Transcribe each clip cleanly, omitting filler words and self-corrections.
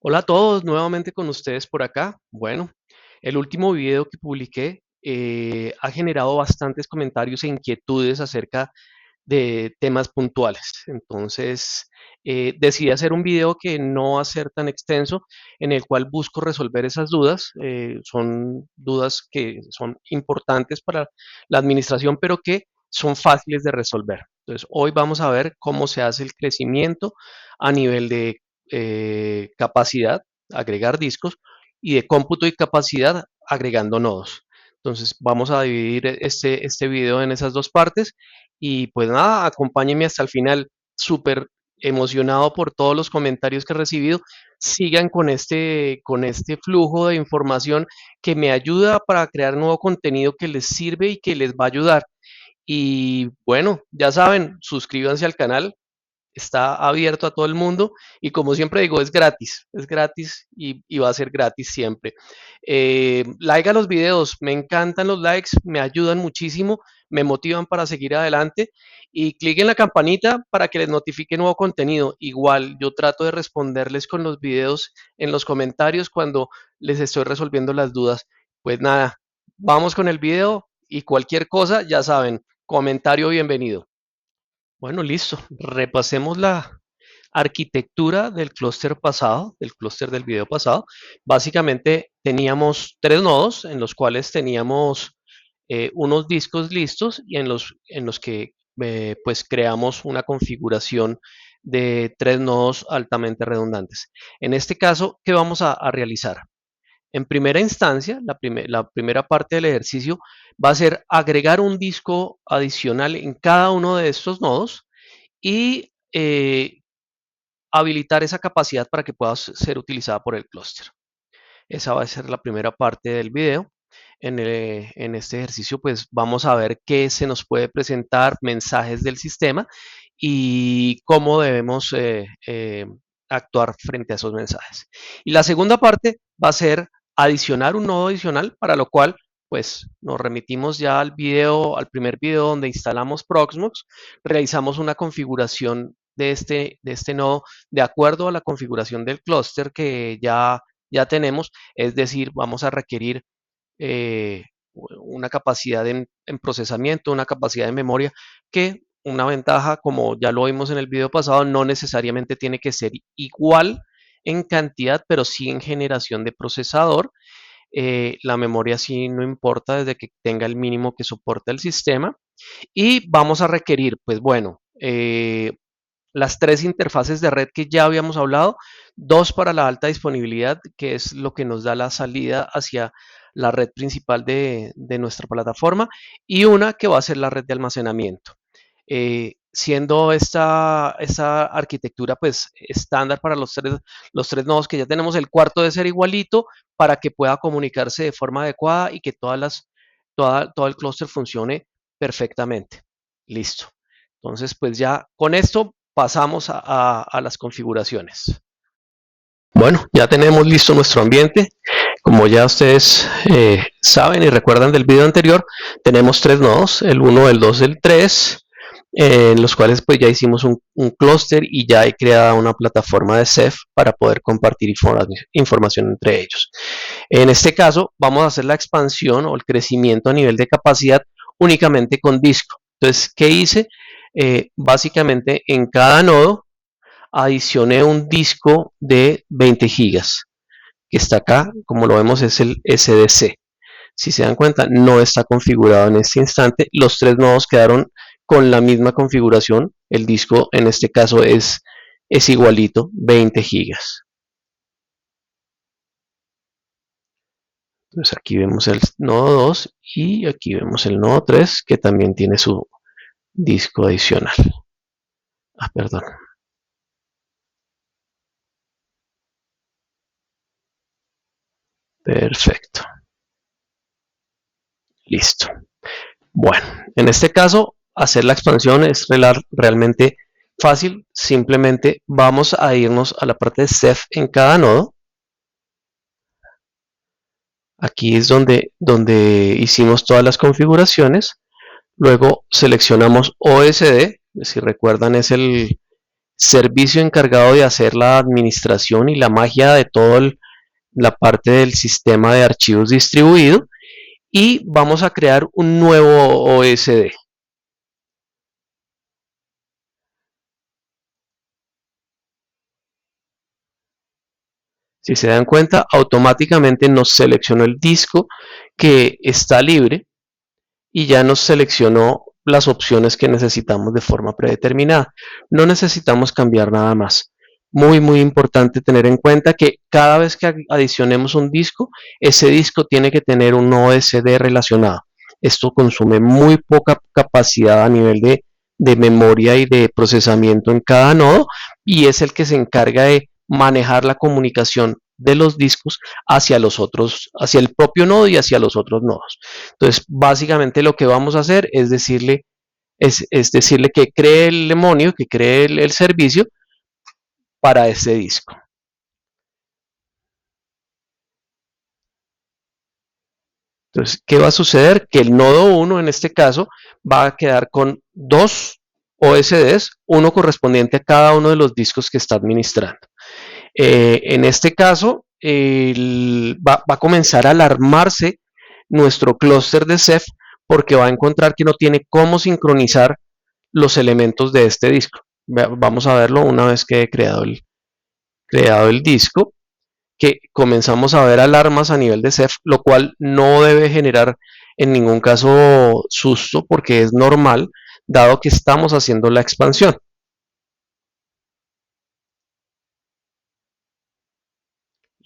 Hola a todos, nuevamente con ustedes por acá. Bueno, el último video que publiqué ha generado bastantes comentarios e inquietudes acerca de temas puntuales. Entonces, decidí hacer un video que no va a ser tan extenso, en el cual busco resolver esas dudas. Son dudas que son importantes para la administración, pero que son fáciles de resolver. Entonces, hoy vamos a ver cómo se hace el crecimiento a nivel de capacidad, agregar discos, y de cómputo y capacidad, agregando nodos. Entonces, vamos a dividir este video en esas dos partes y pues nada, acompáñenme hasta el final, súper emocionado por todos los comentarios que he recibido. Sigan con este flujo de información que me ayuda para crear nuevo contenido que les sirve y que les va a ayudar. Y bueno, ya saben, suscríbanse al canal, está abierto a todo el mundo y como siempre digo, es gratis y va a ser gratis siempre. Like a los videos, me encantan los likes, me ayudan muchísimo, me motivan para seguir adelante y clic en la campanita para que les notifique nuevo contenido. Igual yo trato de responderles con los videos en los comentarios cuando les estoy resolviendo las dudas. Pues nada, vamos con el video y cualquier cosa, ya saben, comentario bienvenido. Bueno, listo. Repasemos la arquitectura del clúster pasado, del clúster del video pasado. Básicamente teníamos tres nodos en los cuales teníamos unos discos listos y en los que pues creamos una configuración de tres nodos altamente redundantes. En este caso, ¿qué vamos a realizar? En primera instancia, la primera parte del ejercicio va a ser agregar un disco adicional en cada uno de estos nodos y habilitar esa capacidad para que pueda ser utilizada por el clúster. Esa va a ser la primera parte del video. En este ejercicio pues vamos a ver qué se nos puede presentar, mensajes del sistema y cómo debemos actuar frente a esos mensajes. Y la segunda parte va a ser adicionar un nodo adicional, para lo cual pues nos remitimos ya al video, al primer video donde instalamos Proxmox, realizamos una configuración de este nodo de acuerdo a la configuración del clúster que ya tenemos, es decir, vamos a requerir una capacidad en procesamiento, una capacidad de memoria que una ventaja, como ya lo vimos en el video pasado, no necesariamente tiene que ser igual en cantidad, pero sí en generación de procesador. La memoria sí no importa desde que tenga el mínimo que soporta el sistema. Y vamos a requerir, pues bueno, las tres interfaces de red que ya habíamos hablado, dos para la alta disponibilidad, que es lo que nos da la salida hacia la red principal de nuestra plataforma, y una que va a ser la red de almacenamiento. Siendo esta arquitectura pues estándar para los tres nodos que ya tenemos, el cuarto debe ser igualito para que pueda comunicarse de forma adecuada y que todo el clúster funcione perfectamente. Listo. Entonces, pues ya con esto pasamos a las configuraciones. Bueno, ya tenemos listo nuestro ambiente. Como ya ustedes saben y recuerdan del video anterior, tenemos tres nodos, el 1, el 2, el 3, en los cuales pues ya hicimos un clúster y ya he creado una plataforma de Ceph para poder compartir información entre ellos. En este caso, vamos a hacer la expansión o el crecimiento a nivel de capacidad únicamente con disco. Entonces, ¿qué hice? Básicamente en cada nodo adicioné un disco de 20 gigas, que está acá, como lo vemos es el SDC. Si se dan cuenta, no está configurado en este instante. Los tres nodos quedaron con la misma configuración. El disco en este caso es igualito, 20 gigas. Entonces aquí vemos el nodo 2 y aquí vemos el nodo 3 que también tiene su disco adicional. Perdón. Perfecto. Listo. Bueno, en este caso, hacer la expansión es realmente fácil. Simplemente vamos a irnos a la parte de Ceph en cada nodo. Aquí es donde hicimos todas las configuraciones. Luego seleccionamos OSD, si recuerdan es el servicio encargado de hacer la administración y la magia de toda la parte del sistema de archivos distribuido, y vamos a crear un nuevo OSD. Si se dan cuenta, automáticamente nos seleccionó el disco que está libre y ya nos seleccionó las opciones que necesitamos de forma predeterminada. No necesitamos cambiar nada más. Muy, muy importante tener en cuenta que cada vez que adicionemos un disco, ese disco tiene que tener un OSD relacionado. Esto consume muy poca capacidad a nivel de memoria y de procesamiento en cada nodo, y es el que se encarga de manejar la comunicación de los discos hacia los otros, hacia el propio nodo y hacia los otros nodos. Entonces, básicamente lo que vamos a hacer es decirle que cree el demonio, que cree el servicio para ese disco. Entonces, ¿qué va a suceder? Que el nodo 1 en este caso va a quedar con dos OSDs, uno correspondiente a cada uno de los discos que está administrando. En este caso, va a comenzar a alarmarse nuestro clúster de Ceph, porque va a encontrar que no tiene cómo sincronizar los elementos de este disco. Vamos a verlo una vez que he creado el disco, que comenzamos a ver alarmas a nivel de Ceph, lo cual no debe generar en ningún caso susto, porque es normal, dado que estamos haciendo la expansión.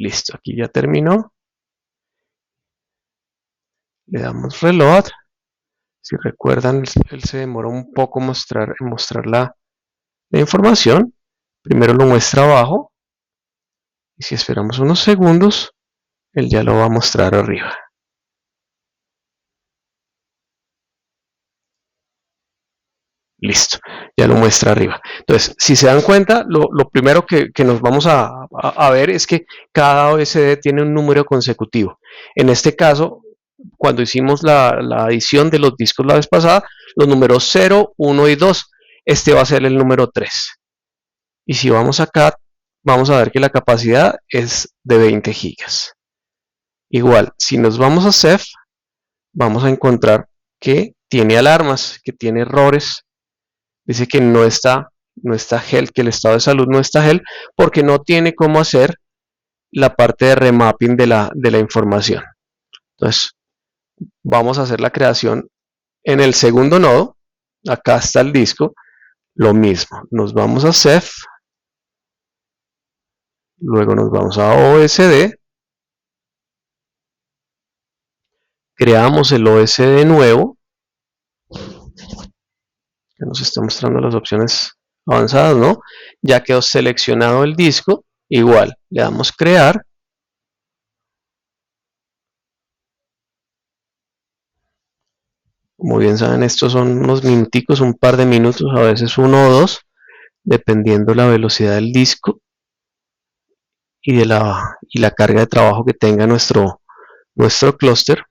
Listo, aquí ya terminó. Le damos reload. Si recuerdan, él se demora un poco en mostrar la información. Primero lo muestra abajo, y si esperamos unos segundos, él ya lo va a mostrar arriba. Listo, ya lo muestra arriba. Entonces, si se dan cuenta, lo primero que nos vamos a ver es que cada OSD tiene un número consecutivo. En este caso, cuando hicimos la adición de los discos la vez pasada, los números 0, 1 y 2, este va a ser el número 3. Y si vamos acá, vamos a ver que la capacidad es de 20 gigas. Igual, si nos vamos a Ceph, vamos a encontrar que tiene alarmas, que tiene errores. Dice que no está health, que el estado de salud no está health, porque no tiene cómo hacer la parte de remapping de la información. Entonces, vamos a hacer la creación en el segundo nodo. Acá está el disco, lo mismo. Nos vamos a Ceph, luego nos vamos a OSD, creamos el OSD nuevo, que nos está mostrando las opciones avanzadas, ¿no? Ya quedó seleccionado el disco, igual, le damos crear. Como bien saben, estos son unos minuticos, un par de minutos, a veces uno o dos, dependiendo la velocidad del disco y la carga de trabajo que tenga nuestro clúster.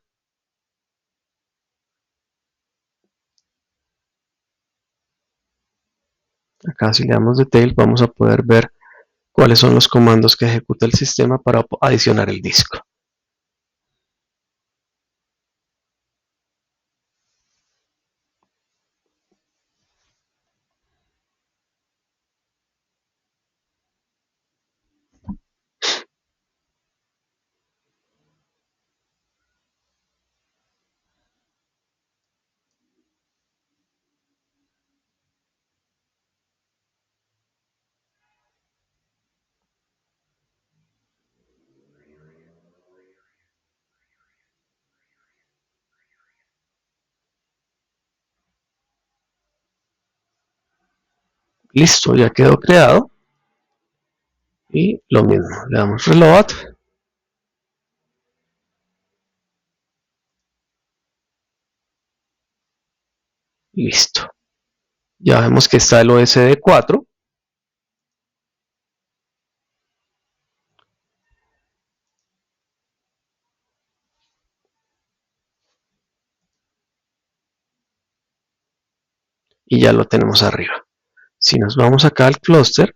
Acá si le damos detail vamos a poder ver cuáles son los comandos que ejecuta el sistema para adicionar el disco. Listo, ya quedó creado. Y lo mismo, le damos reload. Listo. Ya vemos que está el OSD 4. Y ya lo tenemos arriba. Si nos vamos acá al clúster,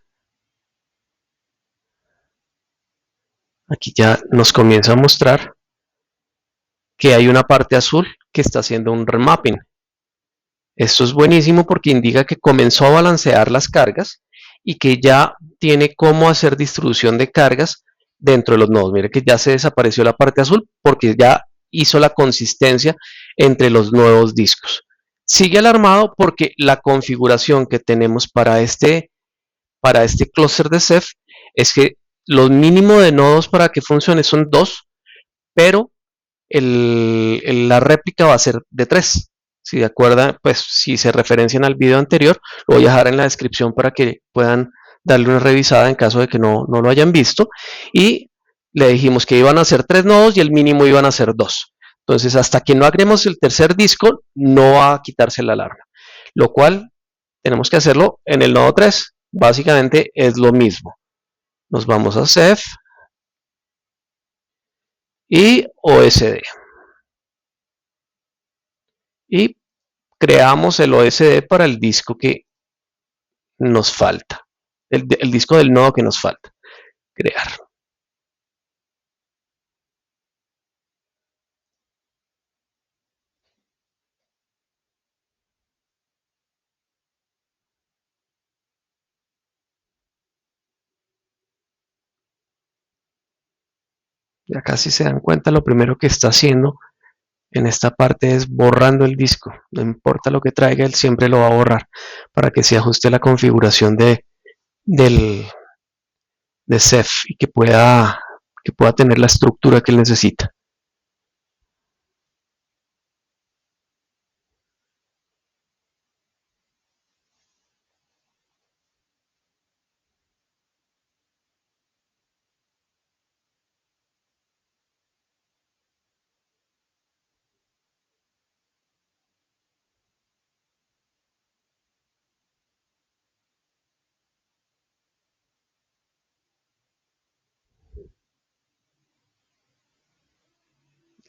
aquí ya nos comienza a mostrar que hay una parte azul que está haciendo un remapping. Esto es buenísimo porque indica que comenzó a balancear las cargas y que ya tiene cómo hacer distribución de cargas dentro de los nodos. Mire que ya se desapareció la parte azul porque ya hizo la consistencia entre los nuevos discos. Sigue alarmado porque la configuración que tenemos para este clúster de Ceph es que los mínimos de nodos para que funcione son 2, pero la réplica va a ser de 3. Si de acuerdo, pues si se referencian al video anterior, lo voy a dejar en la descripción para que puedan darle una revisada en caso de que no lo hayan visto. Y le dijimos que iban a ser 3 nodos y el mínimo iban a ser 2. Entonces, hasta que no agreguemos el tercer disco, no va a quitarse la alarma. Lo cual tenemos que hacerlo en el nodo 3. Básicamente es lo mismo. Nos vamos a Ceph y OSD. Y creamos el OSD para el disco que nos falta, el disco del nodo que nos falta crear. Ya casi se dan cuenta, lo primero que está haciendo en esta parte es borrando el disco. No importa lo que traiga, él siempre lo va a borrar para que se ajuste la configuración de Ceph y que pueda tener la estructura que él necesita.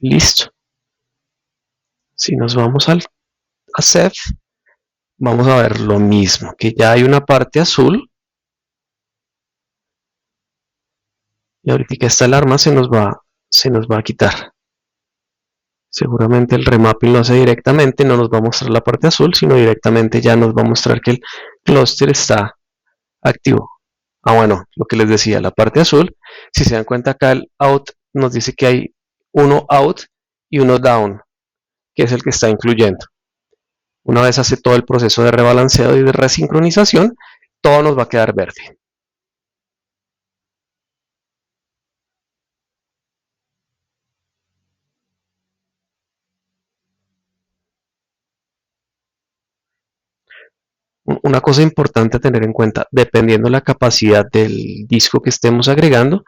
Listo. Si nos vamos a Ceph, vamos a ver lo mismo, que ya hay una parte azul y ahorita que esta alarma se nos va a quitar. Seguramente el remapping lo hace directamente, no nos va a mostrar la parte azul, sino directamente ya nos va a mostrar que el clúster está activo. Ah, bueno, lo que les decía, la parte azul, si se dan cuenta acá el out nos dice que hay uno out y uno down, que es el que está incluyendo. Una vez hace todo el proceso de rebalanceo y de resincronización, todo nos va a quedar verde. Una cosa importante a tener en cuenta, dependiendo de la capacidad del disco que estemos agregando,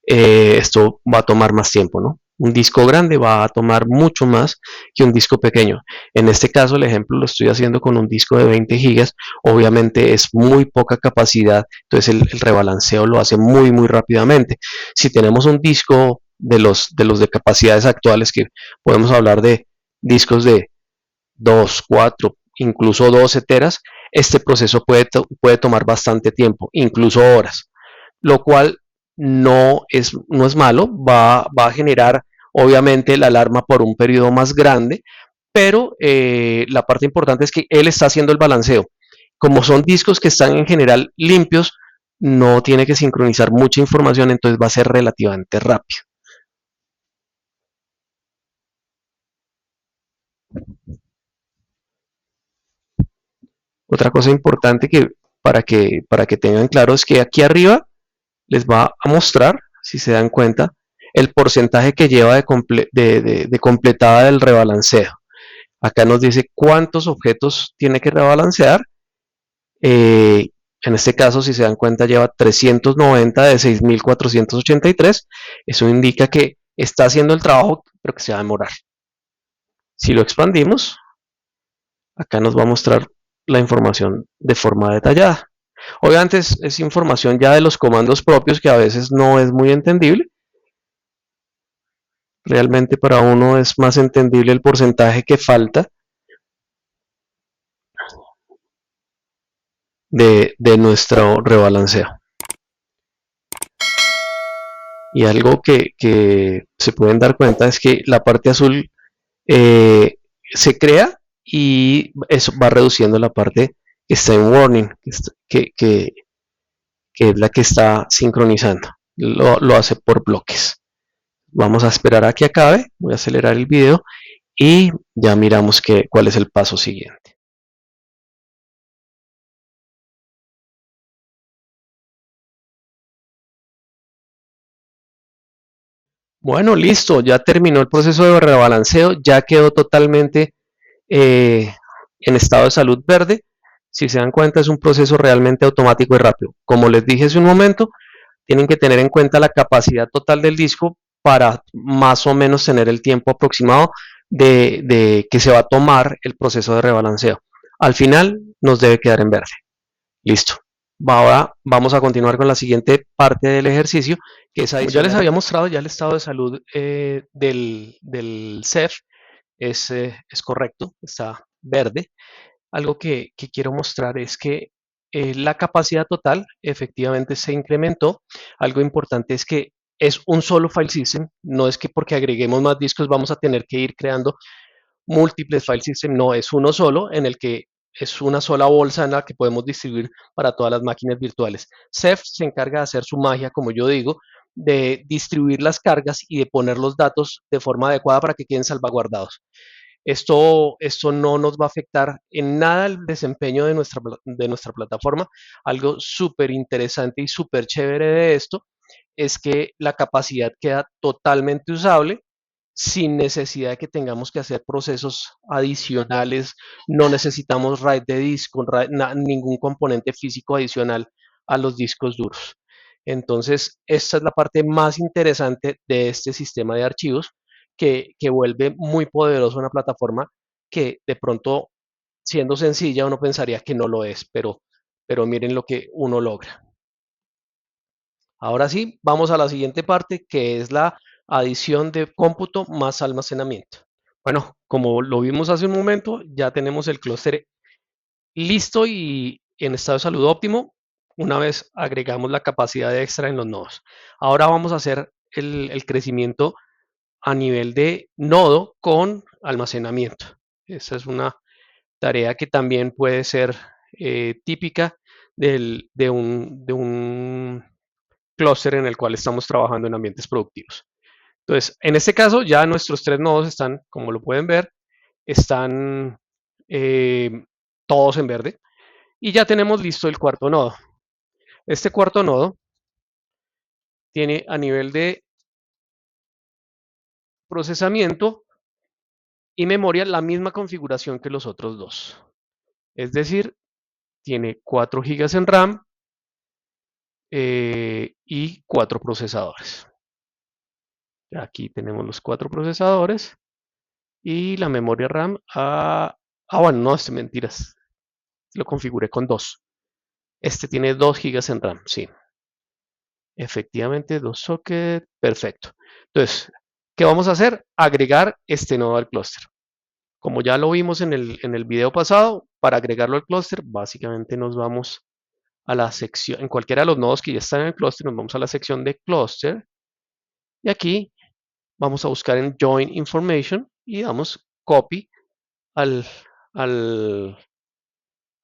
esto va a tomar más tiempo, ¿no? Un disco grande va a tomar mucho más que un disco pequeño. En este caso, el ejemplo lo estoy haciendo con un disco de 20 gigas. Obviamente es muy poca capacidad, entonces el rebalanceo lo hace muy rápidamente. Si tenemos un disco de capacidades actuales, que podemos hablar de discos de 2, 4, incluso 12 teras, este proceso puede tomar bastante tiempo, incluso horas, lo cual no es malo, va a generar obviamente la alarma por un periodo más grande, pero la parte importante es que él está haciendo el balanceo. Como son discos que están en general limpios, no tiene que sincronizar mucha información, entonces va a ser relativamente rápido. Otra cosa importante para que tengan claro es que aquí arriba les va a mostrar, si se dan cuenta, el porcentaje que lleva de completada del rebalanceo. Acá nos dice cuántos objetos tiene que rebalancear. En este caso, si se dan cuenta, lleva 390 de 6.483. Eso indica que está haciendo el trabajo, pero que se va a demorar. Si lo expandimos, acá nos va a mostrar la información de forma detallada. Obviamente es información ya de los comandos propios que a veces no es muy entendible. Realmente para uno es más entendible el porcentaje que falta. de nuestro rebalanceo. Y algo que se pueden dar cuenta es que la parte azul se crea y eso va reduciendo la parte que está en warning, que es la que está sincronizando. Lo hace por bloques. Vamos a esperar a que acabe, voy a acelerar el video y ya miramos cuál es el paso siguiente. Bueno, listo, ya terminó el proceso de rebalanceo, ya quedó totalmente eh, en estado de salud verde. Si se dan cuenta, es un proceso realmente automático y rápido. Como les dije hace un momento, tienen que tener en cuenta la capacidad total del disco para más o menos tener el tiempo aproximado de que se va a tomar el proceso de rebalanceo. Al final nos debe quedar en verde. Listo. Ahora vamos a continuar con la siguiente parte del ejercicio, que es adicional. Ya les había mostrado, ya el estado de salud del CEF es correcto, está verde. Algo que quiero mostrar es que la capacidad total efectivamente se incrementó. Algo importante es que es un solo file system, no es que porque agreguemos más discos vamos a tener que ir creando múltiples file system, no, es uno solo en el que es una sola bolsa en la que podemos distribuir para todas las máquinas virtuales. Ceph se encarga de hacer su magia, como yo digo, de distribuir las cargas y de poner los datos de forma adecuada para que queden salvaguardados. Esto no nos va a afectar en nada el desempeño de nuestra plataforma. Algo súper interesante y súper chévere de esto es que la capacidad queda totalmente usable sin necesidad de que tengamos que hacer procesos adicionales. No necesitamos RAID de disco, ningún componente físico adicional a los discos duros. Entonces, esta es la parte más interesante de este sistema de archivos que vuelve muy poderoso una plataforma que de pronto, siendo sencilla, uno pensaría que no lo es, pero miren lo que uno logra. Ahora sí, vamos a la siguiente parte, que es la adición de cómputo más almacenamiento. Bueno, como lo vimos hace un momento, ya tenemos el clúster listo y en estado de salud óptimo una vez agregamos la capacidad extra en los nodos. Ahora vamos a hacer el crecimiento a nivel de nodo con almacenamiento. Esa es una tarea que también puede ser típica de un clúster en el cual estamos trabajando en ambientes productivos. Entonces, en este caso ya nuestros tres nodos están, como lo pueden ver, están eh, todos en verde y ya tenemos listo el cuarto nodo. Este cuarto nodo tiene a nivel de procesamiento y memoria la misma configuración que los otros dos. Es decir, tiene 4 GB en RAM y 4 procesadores. Aquí tenemos los 4 procesadores y la memoria RAM. Bueno, no, es mentiras. Lo configuré con 2. Este tiene 2 GB en RAM, sí. Efectivamente, 2 sockets, perfecto. Entonces, ¿qué vamos a hacer? Agregar este nodo al clúster. Como ya lo vimos en el video pasado, para agregarlo al clúster, básicamente nos vamos a la sección, en cualquiera de los nodos que ya están en el clúster, nos vamos a la sección de clúster y aquí vamos a buscar en Join Information y damos copy al, al,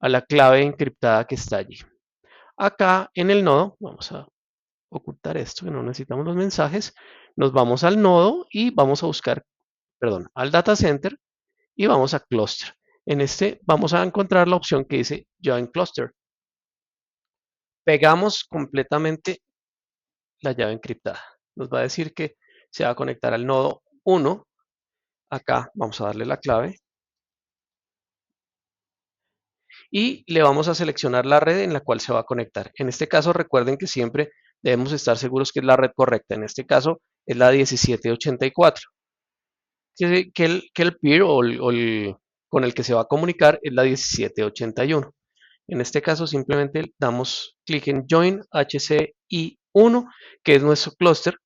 a la clave encriptada que está allí. Acá en el nodo, vamos a ocultar esto, que no necesitamos los mensajes, nos vamos al nodo y vamos a buscar, perdón, al data center y vamos a cluster. En este vamos a encontrar la opción que dice Join Cluster. Pegamos completamente la llave encriptada. Nos va a decir que se va a conectar al nodo 1. Acá vamos a darle la clave y le vamos a seleccionar la red en la cual se va a conectar. En este caso, recuerden que siempre debemos estar seguros que es la red correcta. En este caso es la 1784. Que el peer con el que se va a comunicar es la 1781. En este caso simplemente damos clic en Join HCI1, que es nuestro clúster.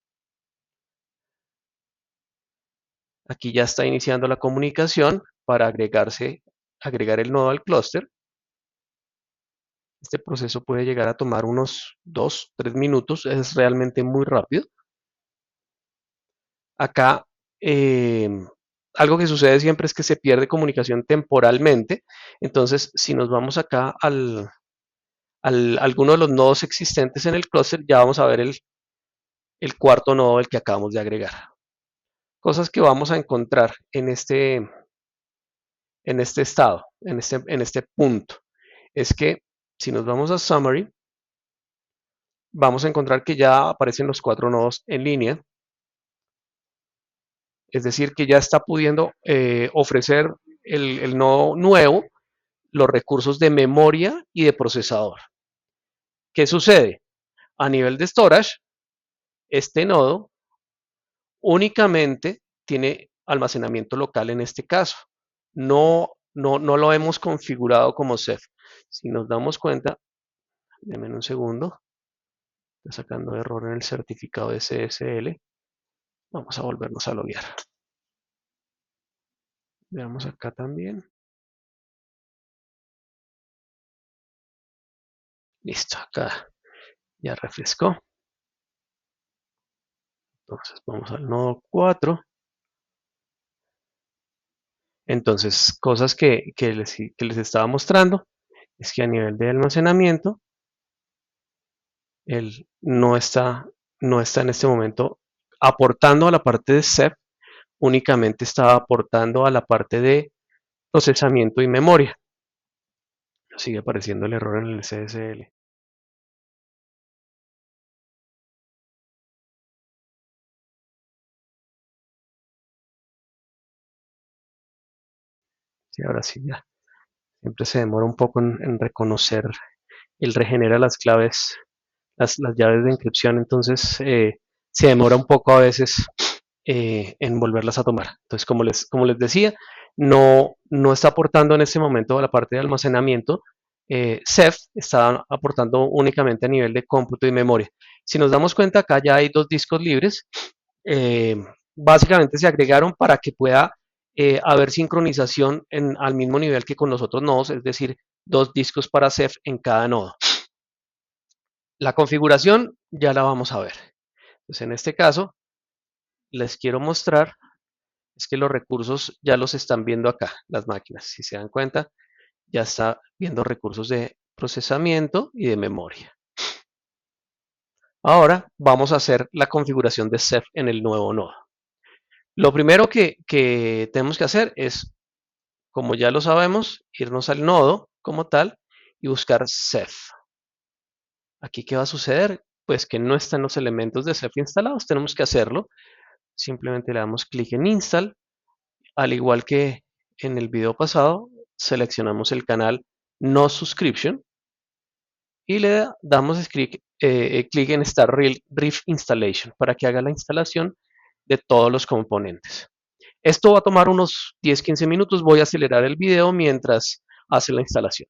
Aquí ya está iniciando la comunicación para agregar el nodo al clúster. Este proceso puede llegar a tomar unos 2, 3 minutos, es realmente muy rápido. Acá, algo que sucede siempre es que se pierde comunicación temporalmente. Entonces, si nos vamos acá alguno de los nodos existentes en el clúster, ya vamos a ver el cuarto nodo, el que acabamos de agregar. Cosas que vamos a encontrar en este estado, en este punto, es que si nos vamos a Summary, vamos a encontrar que ya aparecen los 4 nodos en línea, es decir, que ya está pudiendo ofrecer el nodo nuevo los recursos de memoria y de procesador. ¿Qué sucede? A nivel de storage, este nodo únicamente tiene almacenamiento local en este caso. No lo hemos configurado como Ceph. Si nos damos cuenta, denme un segundo, está sacando error en el certificado de SSL. Vamos a volvernos a loguear. Veamos acá también. Listo, acá ya refrescó. Entonces vamos al nodo 4. Entonces, cosas que les estaba mostrando es que a nivel de almacenamiento, él no está en este momento aportando a la parte de Ceph, únicamente está aportando a la parte de procesamiento y memoria. Sigue apareciendo el error en el CSL. Sí, ahora sí ya. Siempre se demora un poco en reconocer. Él regenera las claves, las llaves de encripción, entonces se demora un poco a veces en volverlas a tomar. Entonces, como les decía, no está aportando en este momento a la parte de almacenamiento. Ceph está aportando únicamente a nivel de cómputo y memoria. Si nos damos cuenta, acá ya hay 2 discos libres. eh, Básicamente se agregaron para que pueda haber sincronización al mismo nivel que con los otros nodos, es decir, 2 discos para Ceph en cada nodo. La configuración ya la vamos a ver. Entonces, en este caso, les quiero mostrar es que los recursos ya los están viendo acá, las máquinas. Si se dan cuenta, ya está viendo recursos de procesamiento y de memoria. Ahora vamos a hacer la configuración de Ceph en el nuevo nodo. Lo primero que tenemos que hacer es, como ya lo sabemos, irnos al nodo como tal y buscar Ceph. Aquí, ¿qué va a suceder? Pues que no están los elementos de Ceph instalados, tenemos que hacerlo. Simplemente le damos clic en Install. Al igual que en el video pasado, seleccionamos el canal No Subscription y le damos clic en Start Riff Installation para que haga la instalación de todos los componentes. Esto va a tomar unos 10-15 minutos. Voy a acelerar el video mientras hace la instalación.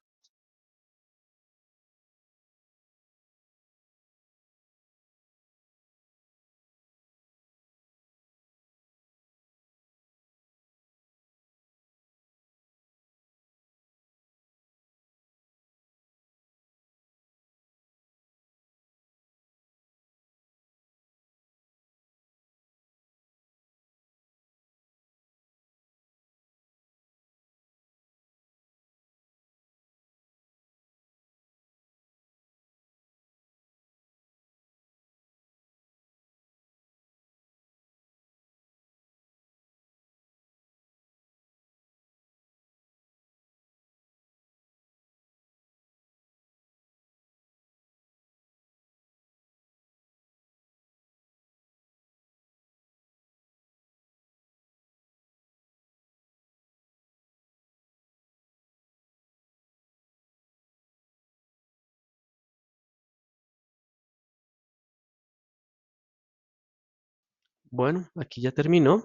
Bueno, aquí ya terminó.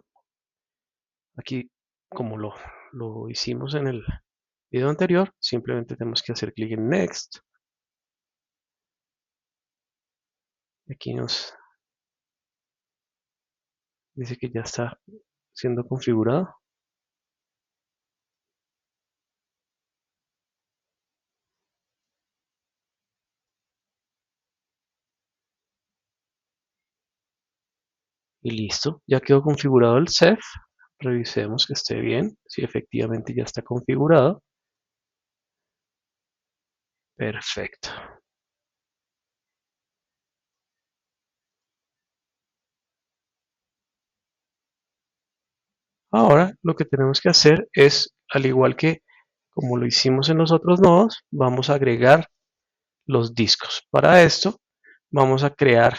Aquí, como lo hicimos en el video anterior, simplemente tenemos que hacer clic en Next. Aquí nos dice que ya está siendo configurado. Y listo, ya quedó configurado el CEF. Revisemos que esté bien, si efectivamente ya está configurado. Perfecto. Ahora lo que tenemos que hacer es, al igual que como lo hicimos en los otros nodos, vamos a agregar los discos. Para esto vamos a crear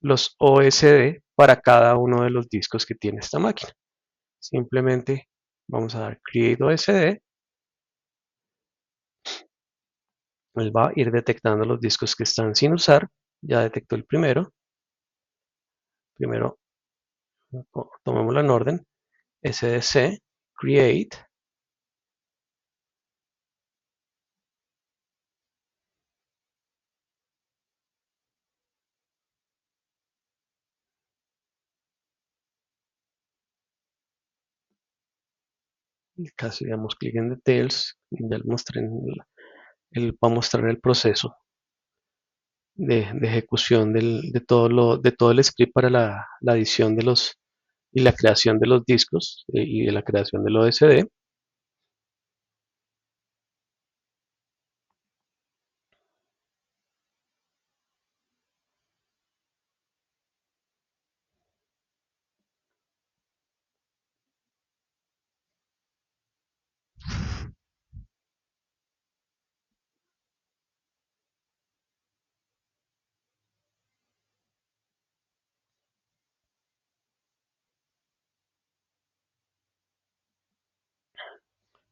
los OSD para cada uno de los discos que tiene esta máquina. Simplemente vamos a dar Create OSD. Él va a ir detectando los discos que están sin usar. Ya detectó el primero. Primero tomémoslo en orden. SDC, Create. En el caso le damos clic en Details. Ya le mostré, él va a mostrar el proceso de ejecución de todo el script para la adición de los y la creación de los discos y de la creación del OSD.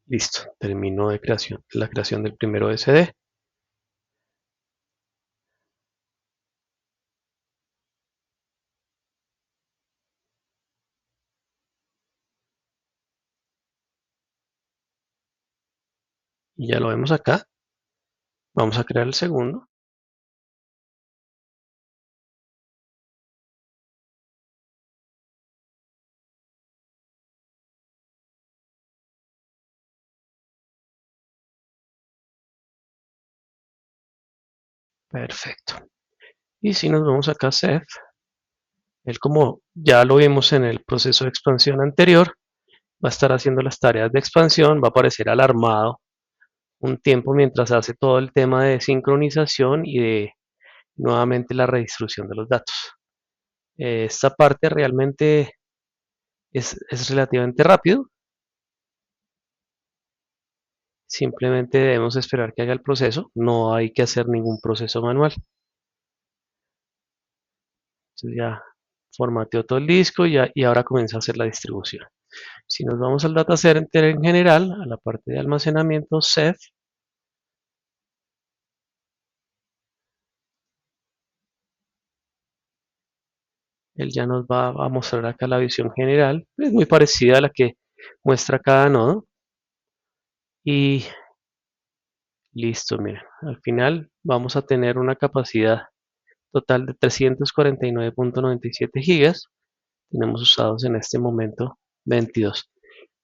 Listo, terminó de la creación del primer OSD. Y ya lo vemos acá. Vamos a crear el segundo. Perfecto. Y si nos vamos acá a Ceph, él como ya lo vimos en el proceso de expansión anterior, va a estar haciendo las tareas de expansión, va a aparecer alarmado un tiempo mientras hace todo el tema de sincronización y de nuevamente la redistribución de los datos. Esta parte realmente es relativamente rápido. Simplemente debemos esperar que haga el proceso. No hay que hacer ningún proceso manual. Entonces ya formateó todo el disco y ahora comienza a hacer la distribución. Si nos vamos al data center en general, a la parte de almacenamiento, Ceph, él ya nos va a mostrar acá la visión general. Es muy parecida a la que muestra cada nodo. Y listo, miren. Al final vamos a tener una capacidad total de 349.97 gigas. Tenemos usados en este momento 22.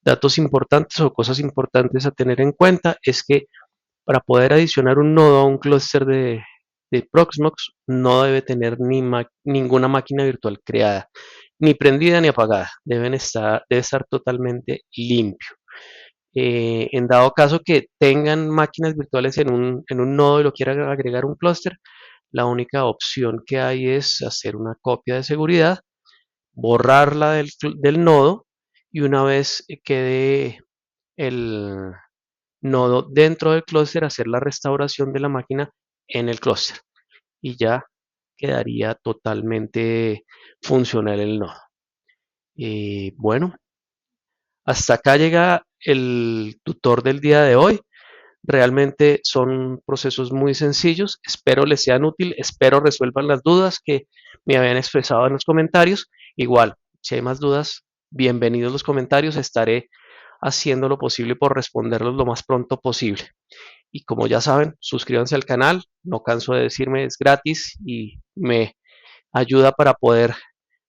Datos importantes o cosas importantes a tener en cuenta es que para poder adicionar un nodo a un clúster de Proxmox no debe tener ninguna máquina virtual creada, ni prendida ni apagada. Debe estar totalmente limpio. En dado caso que tengan máquinas virtuales en un nodo y lo quieran agregar a un clúster, la única opción que hay es hacer una copia de seguridad, borrarla del nodo y una vez quede el nodo dentro del clúster, hacer la restauración de la máquina en el clúster y ya quedaría totalmente funcional el nodo. Bueno, hasta acá llega el tutor del día de hoy. Realmente son procesos muy sencillos. Espero les sean útiles, espero resuelvan las dudas que me habían expresado en los comentarios. Igual, si hay más dudas, bienvenidos los comentarios. Estaré haciendo lo posible por responderlos lo más pronto posible. Y como ya saben, suscríbanse al canal. No canso de decirme, es gratis y me ayuda para poder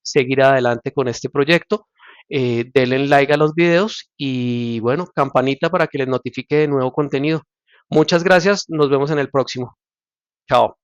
seguir adelante con este proyecto. Denle like a los videos y bueno, campanita para que les notifique de nuevo contenido. Muchas gracias, nos vemos en el próximo. Chao.